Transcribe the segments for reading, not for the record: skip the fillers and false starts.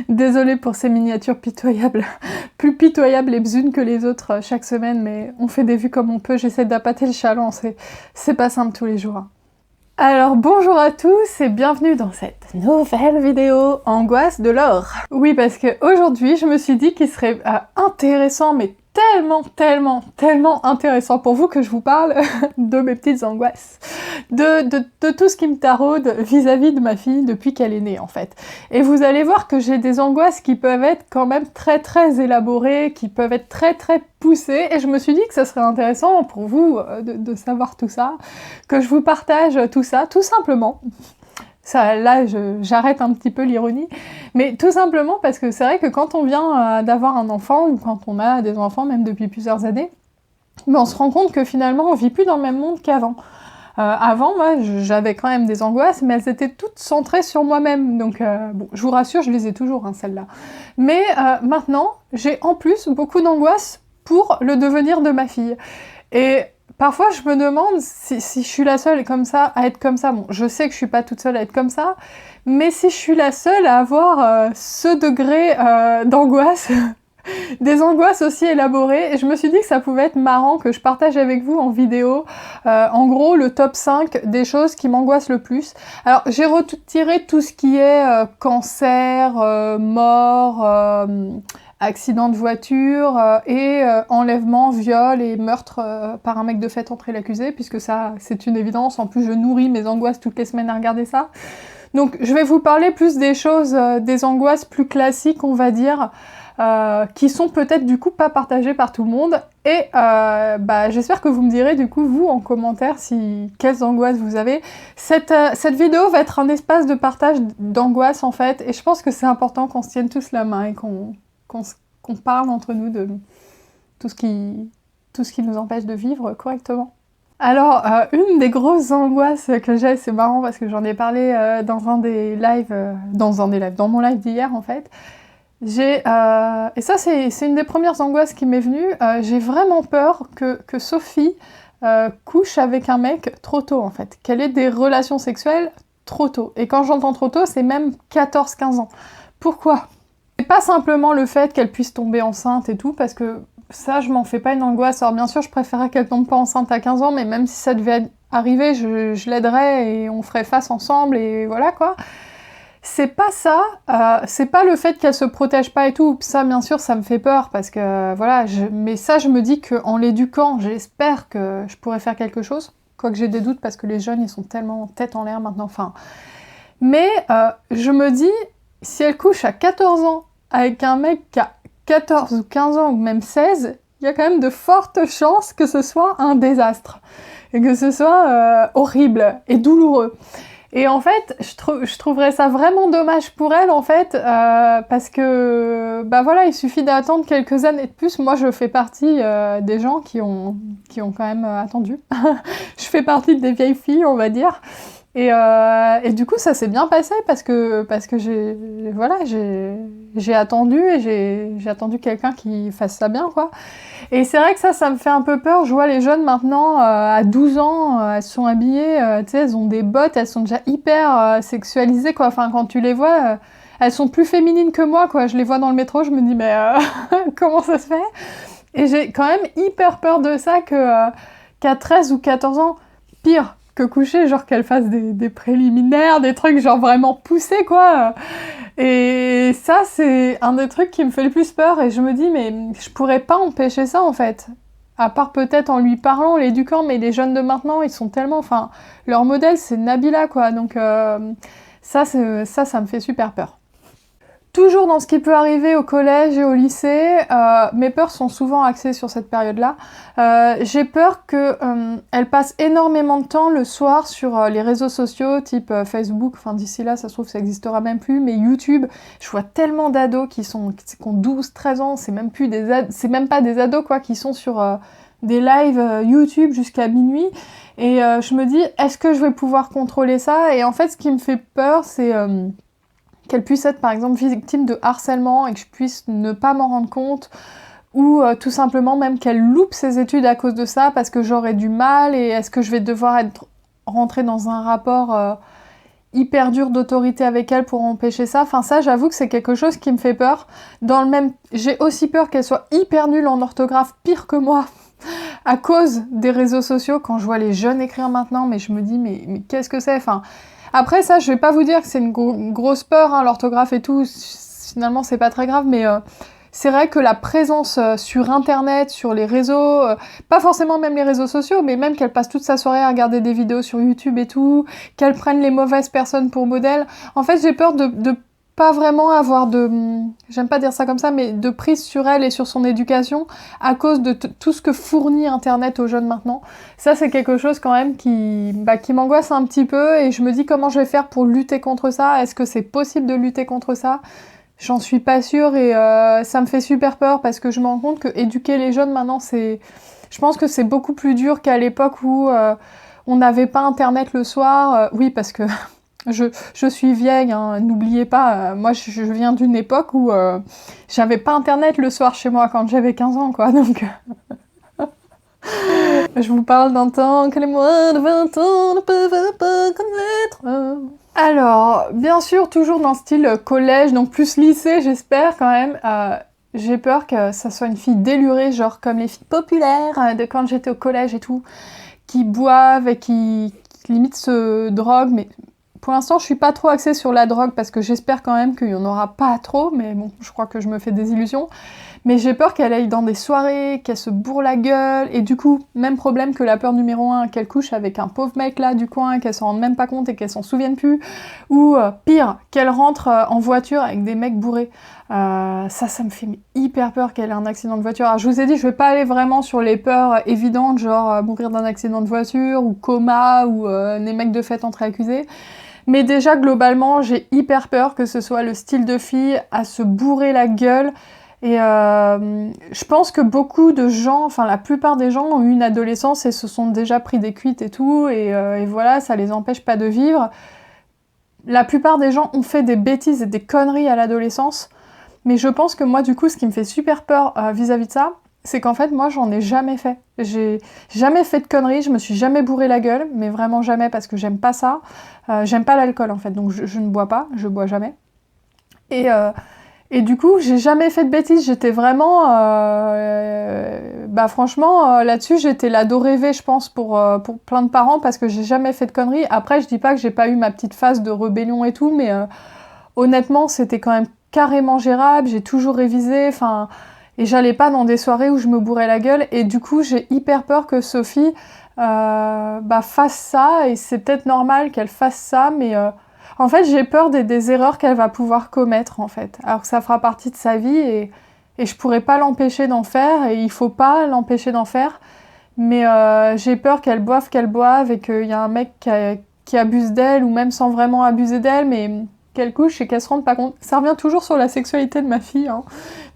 Désolée pour ces miniatures pitoyables, plus pitoyables les unes que les autres chaque semaine, mais on fait des vues comme on peut, j'essaie d'appâter le chaland, c'est pas simple tous les jours. Alors bonjour à tous et bienvenue dans cette nouvelle vidéo Angoisse de l'or. Oui, parce que aujourd'hui je me suis dit qu'il serait intéressant, mais tellement intéressant pour vous que je vous parle de mes petites angoisses, de tout ce qui me taraude vis-à-vis de ma fille depuis qu'elle est née en fait. Et vous allez voir que j'ai des angoisses qui peuvent être quand même très élaborées, qui peuvent être très poussées, et je me suis dit que ça serait intéressant pour vous de savoir tout ça, que je vous partage tout ça, tout simplement. Ça, là, j'arrête un petit peu l'ironie, mais tout simplement parce que c'est vrai que quand on vient d'avoir un enfant, ou quand on a des enfants, même depuis plusieurs années, on se rend compte que finalement, on vit plus dans le même monde qu'avant. Avant, moi, j'avais quand même des angoisses, mais elles étaient toutes centrées sur moi-même, donc bon, je vous rassure, je les ai toujours, hein, celles-là. Mais maintenant, j'ai en plus beaucoup d'angoisses pour le devenir de ma fille. Et parfois, je me demande si je suis la seule comme ça, à être comme ça. Bon, je sais que je suis pas toute seule à être comme ça, mais si je suis la seule à avoir ce degré d'angoisse, des angoisses aussi élaborées, et je me suis dit que ça pouvait être marrant que je partage avec vous en vidéo, en gros, le top 5 des choses qui m'angoissent le plus. Alors, j'ai retiré tout ce qui est cancer, mort, accident de voiture et enlèvement, viol et meurtre par un mec de fait entrer l'accusé, puisque ça, c'est une évidence. En plus, je nourris mes angoisses toutes les semaines à regarder ça. Donc, je vais vous parler plus des choses, des angoisses plus classiques, on va dire, qui sont peut-être du coup pas partagées par tout le monde. Et j'espère que vous me direz du coup, vous, en commentaire, quelles angoisses vous avez. Cette vidéo va être un espace de partage d'angoisses, en fait, et je pense que c'est important qu'on se tienne tous la main et qu'on parle entre nous de tout ce qui nous empêche de vivre correctement. Alors, une des grosses angoisses que j'ai, c'est marrant parce que j'en ai parlé dans mon live d'hier en fait, et ça c'est une des premières angoisses qui m'est venue, j'ai vraiment peur que Sophie couche avec un mec trop tôt en fait, qu'elle ait des relations sexuelles trop tôt. Et quand j'entends trop tôt, c'est même 14-15 ans. Pourquoi ? C'est pas simplement le fait qu'elle puisse tomber enceinte et tout, parce que ça, je m'en fais pas une angoisse. Alors bien sûr, je préférerais qu'elle tombe pas enceinte à 15 ans, mais même si ça devait arriver, je l'aiderais et on ferait face ensemble et voilà quoi. C'est pas ça, c'est pas le fait qu'elle se protège pas et tout. Ça, bien sûr, ça me fait peur parce que voilà, mais ça, je me dis qu'en l'éduquant, j'espère que je pourrais faire quelque chose. Quoique j'ai des doutes parce que les jeunes, ils sont tellement tête en l'air maintenant. Enfin, mais je me dis, si elle couche à 14 ans avec un mec qui a 14 ou 15 ans ou même 16, il y a quand même de fortes chances que ce soit un désastre et que ce soit horrible et douloureux. Et en fait, je trouverais ça vraiment dommage pour elle, en fait, parce que, bah voilà, il suffit d'attendre quelques années de plus. Moi, je fais partie des gens qui ont quand même attendu. Je fais partie des vieilles filles, on va dire. Et du coup, ça s'est bien passé parce que j'ai attendu et j'ai attendu quelqu'un qui fasse ça bien, quoi. Et c'est vrai que ça me fait un peu peur. Je vois les jeunes maintenant, à 12 ans, elles sont habillées, tu sais, elles ont des bottes, elles sont déjà hyper sexualisées, quoi. Enfin, quand tu les vois, elles sont plus féminines que moi, quoi. Je les vois dans le métro, je me dis, mais comment ça se fait ? Et j'ai quand même hyper peur de ça qu'à 13 ou 14 ans, pire que coucher, genre qu'elle fasse des préliminaires, des trucs genre vraiment poussés, quoi. Et ça, c'est un des trucs qui me fait le plus peur, et je me dis, mais je pourrais pas empêcher ça, en fait. À part peut-être en lui parlant, l'éduquant, mais les jeunes de maintenant, ils sont tellement... Enfin, leur modèle, c'est Nabila, quoi. Donc ça me fait super peur. Toujours dans ce qui peut arriver au collège et au lycée, mes peurs sont souvent axées sur cette période-là. J'ai peur qu'elle passe énormément de temps le soir sur les réseaux sociaux, type Facebook, enfin d'ici là, ça se trouve, ça n'existera même plus, mais YouTube. Je vois tellement d'ados qui ont 12-13 ans, c'est même pas des ados, quoi, qui sont sur des lives YouTube jusqu'à minuit. Et je me dis, est-ce que je vais pouvoir contrôler ça ? Et en fait, ce qui me fait peur, c'est... qu'elle puisse être par exemple victime de harcèlement et que je puisse ne pas m'en rendre compte, ou tout simplement même qu'elle loupe ses études à cause de ça parce que j'aurai du mal, et est-ce que je vais devoir rentrer dans un rapport hyper dur d'autorité avec elle pour empêcher ça. Enfin ça, j'avoue que c'est quelque chose qui me fait peur. J'ai aussi peur qu'elle soit hyper nulle en orthographe, pire que moi, à cause des réseaux sociaux. Quand je vois les jeunes écrire maintenant, mais je me dis, mais qu'est-ce que c'est? Enfin, après ça, je vais pas vous dire que c'est une grosse peur, hein, l'orthographe et tout. Finalement, c'est pas très grave, mais c'est vrai que la présence sur Internet, sur les réseaux, pas forcément même les réseaux sociaux, mais même qu'elle passe toute sa soirée à regarder des vidéos sur YouTube et tout, qu'elle prenne les mauvaises personnes pour modèle. En fait, j'ai peur de pas vraiment avoir j'aime pas dire ça comme ça, mais de prise sur elle et sur son éducation à cause de tout ce que fournit Internet aux jeunes maintenant. Ça, c'est quelque chose quand même qui m'angoisse un petit peu et je me dis comment je vais faire pour lutter contre ça. Est-ce que c'est possible de lutter contre ça? J'en suis pas sûre et ça me fait super peur parce que je me rends compte que éduquer les jeunes maintenant, je pense que c'est beaucoup plus dur qu'à l'époque où on n'avait pas Internet le soir. Oui, parce que je suis vieille, hein, n'oubliez pas, moi je viens d'une époque où j'avais pas Internet le soir chez moi quand j'avais 15 ans, quoi, donc... Je vous parle d'un temps que les moins de 20 ans ne peuvent pas connaître. Alors, bien sûr, toujours dans le style collège, donc plus lycée, j'espère quand même. J'ai peur que ça soit une fille délurée, genre comme les filles populaires de quand j'étais au collège et tout, qui boivent et qui limite se droguent, mais pour l'instant, je suis pas trop axée sur la drogue parce que j'espère quand même qu'il y en aura pas trop, mais bon, je crois que je me fais des illusions. Mais j'ai peur qu'elle aille dans des soirées, qu'elle se bourre la gueule, et du coup, même problème que la peur numéro 1, qu'elle couche avec un pauvre mec là du coin, qu'elle s'en rende même pas compte et qu'elle s'en souvienne plus, ou pire, qu'elle rentre en voiture avec des mecs bourrés. Ça me fait hyper peur qu'elle ait un accident de voiture. Alors je vous ai dit, je vais pas aller vraiment sur les peurs évidentes, genre mourir d'un accident de voiture, ou coma, ou les mecs de fête entre accusés. Mais déjà, globalement, j'ai hyper peur que ce soit le style de fille à se bourrer la gueule. Et je pense que beaucoup de gens, enfin la plupart des gens ont eu une adolescence et se sont déjà pris des cuites et tout, et voilà, ça les empêche pas de vivre. La plupart des gens ont fait des bêtises et des conneries à l'adolescence, mais je pense que moi du coup, ce qui me fait super peur vis-à-vis de ça, c'est qu'en fait moi j'en ai jamais fait. J'ai jamais fait de conneries, je me suis jamais bourré la gueule, mais vraiment jamais parce que j'aime pas ça. J'aime pas l'alcool en fait, donc je ne bois pas, je bois jamais. Et du coup, j'ai jamais fait de bêtises, j'étais vraiment... franchement, là-dessus, j'étais l'ado rêvée, je pense, pour plein de parents, parce que j'ai jamais fait de conneries. Après, je dis pas que j'ai pas eu ma petite phase de rébellion et tout, mais honnêtement, c'était quand même carrément gérable, j'ai toujours révisé, enfin... Et j'allais pas dans des soirées où je me bourrais la gueule, et du coup, j'ai hyper peur que Sophie fasse ça, et c'est peut-être normal qu'elle fasse ça, mais... En fait, j'ai peur des erreurs qu'elle va pouvoir commettre, en fait. Alors que ça fera partie de sa vie et je pourrai pas l'empêcher d'en faire et il faut pas l'empêcher d'en faire. Mais j'ai peur qu'elle boive et qu'il y a un mec qui abuse d'elle ou même sans vraiment abuser d'elle, mais qu'elle couche et qu'elle se rende pas compte. Ça revient toujours sur la sexualité de ma fille, hein.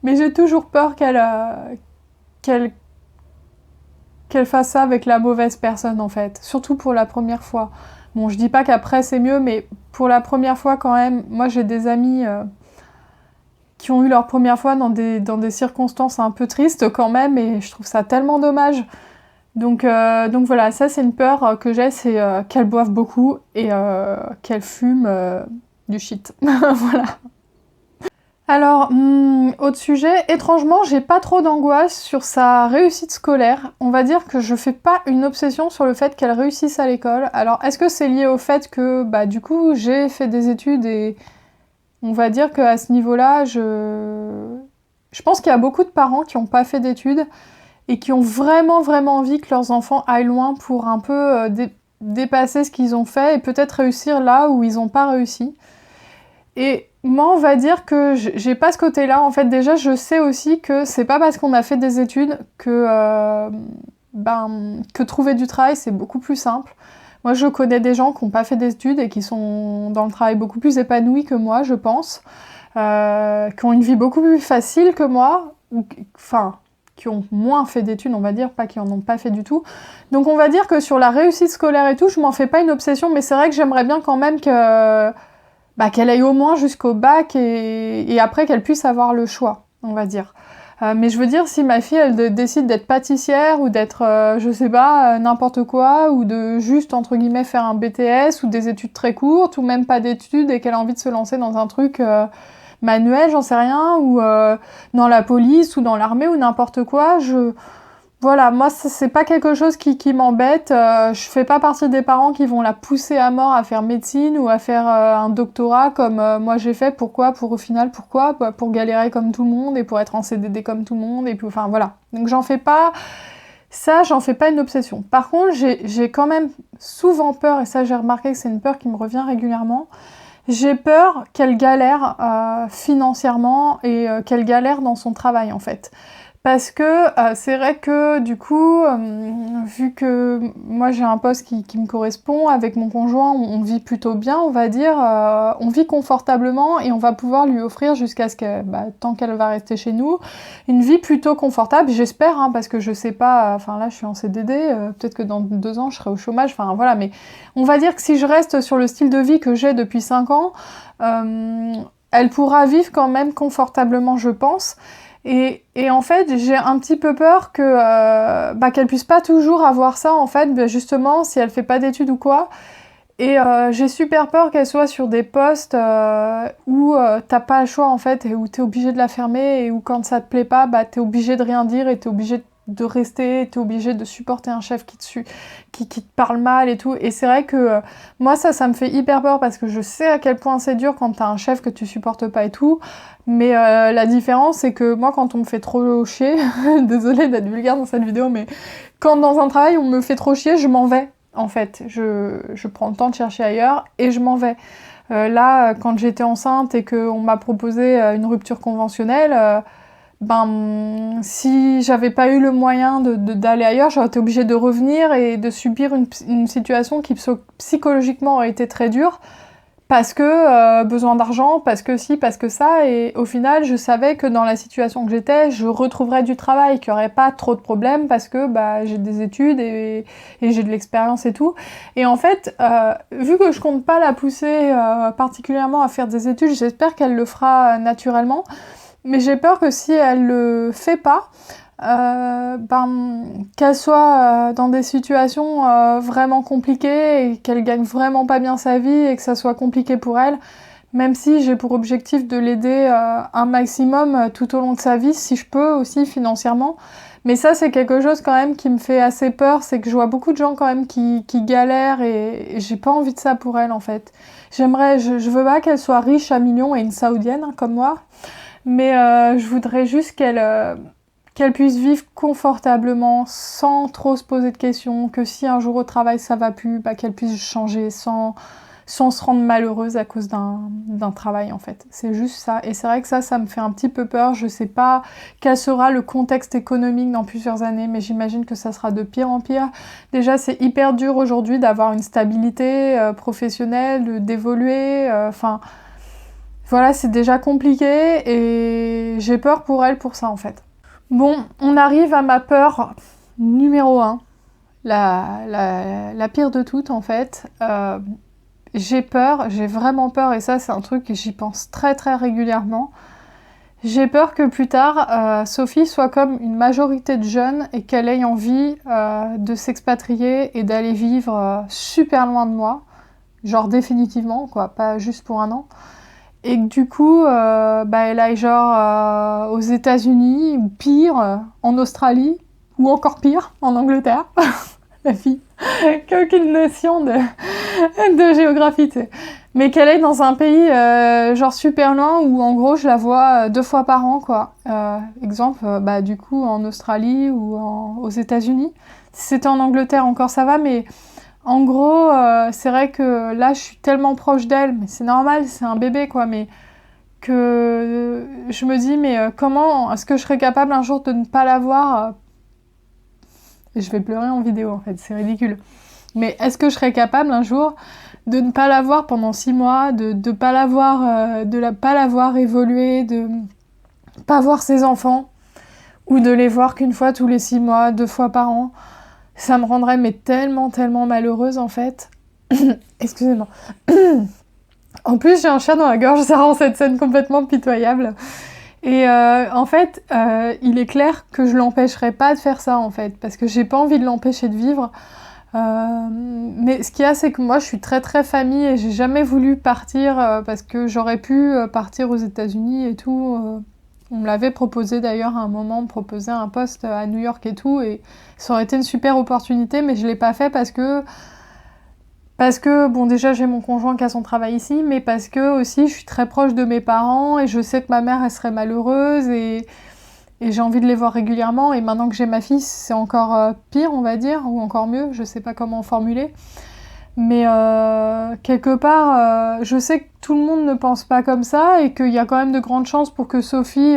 Mais j'ai toujours peur qu'elle fasse ça avec la mauvaise personne, en fait. Surtout pour la première fois. Bon, je dis pas qu'après c'est mieux, mais pour la première fois quand même, moi j'ai des amis qui ont eu leur première fois dans des circonstances un peu tristes quand même, et je trouve ça tellement dommage. Donc voilà, ça c'est une peur que j'ai, c'est qu'elle boive beaucoup et qu'elle fume du shit. Voilà. Alors, autre sujet, étrangement, j'ai pas trop d'angoisse sur sa réussite scolaire. On va dire que je fais pas une obsession sur le fait qu'elle réussisse à l'école. Alors, est-ce que c'est lié au fait que, du coup, j'ai fait des études et on va dire qu'à ce niveau-là, je pense qu'il y a beaucoup de parents qui ont pas fait d'études et qui ont vraiment, vraiment envie que leurs enfants aillent loin pour un peu dépasser ce qu'ils ont fait et peut-être réussir là où ils ont pas réussi. Et moi, on va dire que j'ai pas ce côté-là. En fait, déjà, je sais aussi que c'est pas parce qu'on a fait des études que trouver du travail, c'est beaucoup plus simple. Moi, je connais des gens qui n'ont pas fait d'études et qui sont dans le travail beaucoup plus épanouis que moi, je pense. Qui ont une vie beaucoup plus facile que moi. Enfin, qui ont moins fait d'études, on va dire, pas qui en ont pas fait du tout. Donc, on va dire que sur la réussite scolaire et tout, je m'en fais pas une obsession, mais c'est vrai que j'aimerais bien quand même qu'elle aille au moins jusqu'au bac et après qu'elle puisse avoir le choix, on va dire. Mais je veux dire, si ma fille, elle décide d'être pâtissière ou d'être, je sais pas, n'importe quoi, ou de juste, entre guillemets, faire un BTS ou des études très courtes, ou même pas d'études et qu'elle a envie de se lancer dans un truc manuel, j'en sais rien, ou dans la police ou dans l'armée ou n'importe quoi, voilà, moi, c'est pas quelque chose qui m'embête. Je fais pas partie des parents qui vont la pousser à mort à faire médecine ou à faire un doctorat comme moi j'ai fait. Pourquoi? Au final, pourquoi? Bah, pour galérer comme tout le monde et pour être en CDD comme tout le monde. Et puis, enfin, voilà. Donc, j'en fais pas une obsession. Par contre, j'ai quand même souvent peur, et ça, j'ai remarqué que c'est une peur qui me revient régulièrement. J'ai peur qu'elle galère financièrement et qu'elle galère dans son travail, en fait. Parce que c'est vrai que du coup, vu que moi j'ai un poste qui me correspond, avec mon conjoint, on vit plutôt bien, on va dire, on vit confortablement et on va pouvoir lui offrir jusqu'à ce que, tant qu'elle va rester chez nous, une vie plutôt confortable, j'espère, hein, parce que je sais pas, enfin là je suis en CDD, peut-être que dans 2 ans je serai au chômage, enfin voilà, mais on va dire que si je reste sur le style de vie que j'ai depuis 5 ans, elle pourra vivre quand même confortablement, je pense. Et en fait, j'ai un petit peu peur que qu'elle puisse pas toujours avoir ça, en fait, justement, si elle fait pas d'études ou quoi. Et j'ai super peur qu'elle soit sur des postes où t'as pas le choix, en fait, et où t'es obligé de la fermer, et où quand ça te plaît pas, t'es obligé de rien dire, et t'es obligé de rester, t'es obligé de supporter un chef qui te parle mal et tout. Et c'est vrai que moi, ça me fait hyper peur, parce que je sais à quel point c'est dur quand t'as un chef que tu supportes pas et tout. Mais la différence, c'est que moi, quand on me fait trop chier, désolée d'être vulgaire dans cette vidéo, mais quand dans un travail on me fait trop chier, je m'en vais, en fait. Je prends le temps de chercher ailleurs et je m'en vais. Là, quand j'étais enceinte et qu'on m'a proposé une rupture conventionnelle, si j'avais pas eu le moyen d'aller ailleurs, j'aurais été obligée de revenir et de subir une situation qui psychologiquement aurait été très dure. Parce que besoin d'argent, parce que ci, parce que ça, et au final, je savais que dans la situation que j'étais, je retrouverais du travail, qu'il n'y aurait pas trop de problèmes, parce que j'ai des études et j'ai de l'expérience et tout. Et en fait, vu que je compte pas la pousser particulièrement à faire des études, j'espère qu'elle le fera naturellement, mais j'ai peur que si elle le fait pas, qu'elle soit dans des situations vraiment compliquées et qu'elle gagne vraiment pas bien sa vie et que ça soit compliqué pour elle, même si j'ai pour objectif de l'aider un maximum tout au long de sa vie, si je peux aussi financièrement. Mais ça, c'est quelque chose quand même qui me fait assez peur, c'est que je vois beaucoup de gens quand même qui galèrent et j'ai pas envie de ça pour elle, en fait. Je veux pas qu'elle soit riche à millions et une saoudienne, hein, comme moi, mais je voudrais juste qu'elle puisse vivre confortablement, sans trop se poser de questions, que si un jour au travail ça va plus, qu'elle puisse changer sans se rendre malheureuse à cause d'un travail, en fait. C'est juste ça. Et c'est vrai que ça me fait un petit peu peur. Je sais pas quel sera le contexte économique dans plusieurs années, mais j'imagine que ça sera de pire en pire. Déjà, c'est hyper dur aujourd'hui d'avoir une stabilité professionnelle, d'évoluer, voilà, c'est déjà compliqué et j'ai peur pour elle pour ça, en fait. Bon, on arrive à ma peur numéro 1, la pire de toutes, en fait. J'ai vraiment peur, et ça c'est un truc que j'y pense très très régulièrement. J'ai peur que plus tard, Sophie soit comme une majorité de jeunes et qu'elle ait envie de s'expatrier et d'aller vivre super loin de moi, genre définitivement, quoi, pas juste pour un an. Et que du coup, elle aille genre aux États-Unis, ou pire, en Australie, ou encore pire, en Angleterre. La fille qui a aucune notion de géographie, tu sais. Mais qu'elle est dans un pays genre super loin, où en gros je la vois 2 fois par an, quoi. Exemple, du coup en Australie ou aux États-Unis. Si c'était en Angleterre encore ça va, mais en gros, c'est vrai que là, je suis tellement proche d'elle, mais c'est normal, c'est un bébé, quoi, mais que je me dis, mais comment est-ce que je serais capable un jour de ne pas la voir et je vais pleurer en vidéo, en fait, c'est ridicule. Mais est-ce que je serais capable un jour de ne pas la voir pendant 6 mois, de pas la voir, pas la voir évoluer, de pas voir ses enfants, ou de les voir qu'une fois tous les 6 mois, 2 fois par an? Ça me rendrait mais tellement, tellement malheureuse, en fait. Excusez-moi. En plus, j'ai un chat dans la gorge, ça rend cette scène complètement pitoyable. Et en fait, il est clair que je l'empêcherai pas de faire ça en fait, parce que j'ai pas envie de l'empêcher de vivre. Mais ce qu'il y a, c'est que moi je suis très très famille et j'ai jamais voulu partir parce que j'aurais pu partir aux États-Unis et tout. On me l'avait proposé d'ailleurs à un moment, on me proposait un poste à New York et tout, et ça aurait été une super opportunité, mais je l'ai pas fait parce que, bon, déjà j'ai mon conjoint qui a son travail ici, mais parce que aussi je suis très proche de mes parents et je sais que ma mère elle serait malheureuse et j'ai envie de les voir régulièrement. Et maintenant que j'ai ma fille, c'est encore pire, on va dire, ou encore mieux, je sais pas comment formuler. Mais quelque part, je sais que tout le monde ne pense pas comme ça et qu'il y a quand même de grandes chances pour que Sophie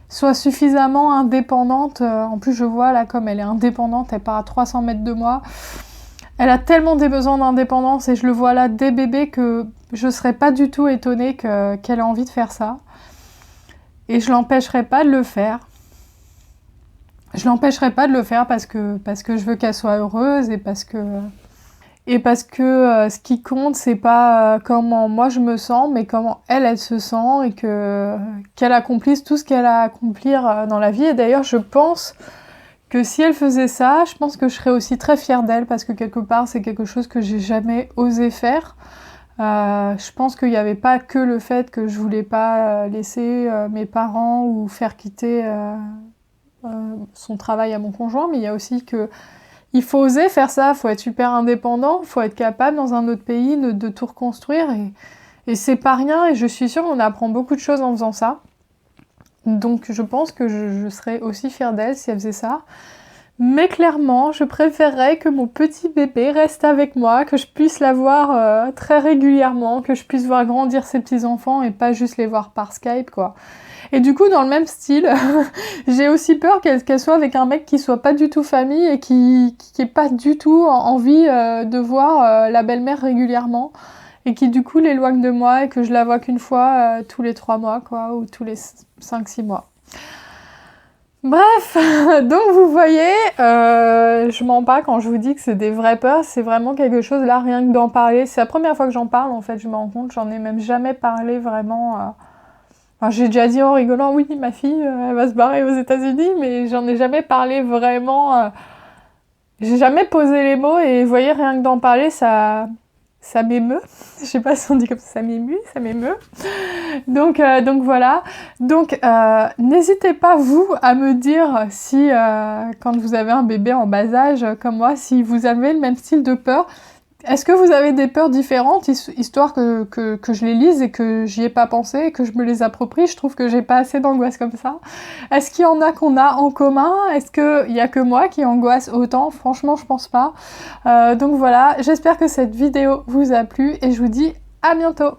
soit suffisamment indépendante. En plus, je vois là, comme elle est indépendante, elle part à 300 mètres de moi. Elle a tellement des besoins d'indépendance et je le vois là dès bébé que je serais pas du tout étonnée qu'elle ait envie de faire ça. Et je l'empêcherai pas de le faire. Je l'empêcherai pas de le faire parce que je veux qu'elle soit heureuse et parce que ce qui compte c'est pas comment moi je me sens mais comment elle se sent et qu'elle accomplisse tout ce qu'elle a à accomplir dans la vie. Et d'ailleurs je pense que si elle faisait ça, je pense que je serais aussi très fière d'elle parce que quelque part c'est quelque chose que j'ai jamais osé faire. Je pense qu'il n'y avait pas que le fait que je voulais pas laisser mes parents ou faire quitter son travail à mon conjoint, mais il y a aussi que il faut oser faire ça, il faut être super indépendant, il faut être capable dans un autre pays de tout reconstruire et c'est pas rien et je suis sûre qu'on apprend beaucoup de choses en faisant ça. Donc je pense que je serais aussi fière d'elle si elle faisait ça. Mais clairement, je préférerais que mon petit bébé reste avec moi, que je puisse la voir très régulièrement, que je puisse voir grandir ses petits-enfants et pas juste les voir par Skype, quoi. Et du coup, dans le même style, j'ai aussi peur qu'elle soit avec un mec qui soit pas du tout famille et qui ait pas du tout envie de voir la belle-mère régulièrement et qui du coup l'éloigne de moi et que je la vois qu'une fois tous les 3 mois, quoi, ou tous les 5-6 mois. Bref, donc vous voyez, je mens pas quand je vous dis que c'est des vraies peurs, c'est vraiment quelque chose, là, rien que d'en parler, c'est la première fois que j'en parle, en fait, je me rends compte, j'en ai même jamais parlé vraiment. Enfin, j'ai déjà dit en rigolant, oui, ma fille, elle va se barrer aux États-Unis, mais j'en ai jamais parlé vraiment. J'ai jamais posé les mots et vous voyez, rien que d'en parler, ça m'émeut. Je sais pas si on dit comme ça m'émue, ça m'émeut. Donc voilà. Donc n'hésitez pas vous à me dire si quand vous avez un bébé en bas âge comme moi, si vous avez le même style de peur. Est-ce que vous avez des peurs différentes, histoire que je les lise et que j'y ai pas pensé et que je me les approprie? Je trouve que j'ai pas assez d'angoisse comme ça. Est-ce qu'il y en a qu'on a en commun? Est-ce qu'il y a que moi qui angoisse autant? Franchement, je pense pas. Donc voilà, j'espère que cette vidéo vous a plu et je vous dis à bientôt.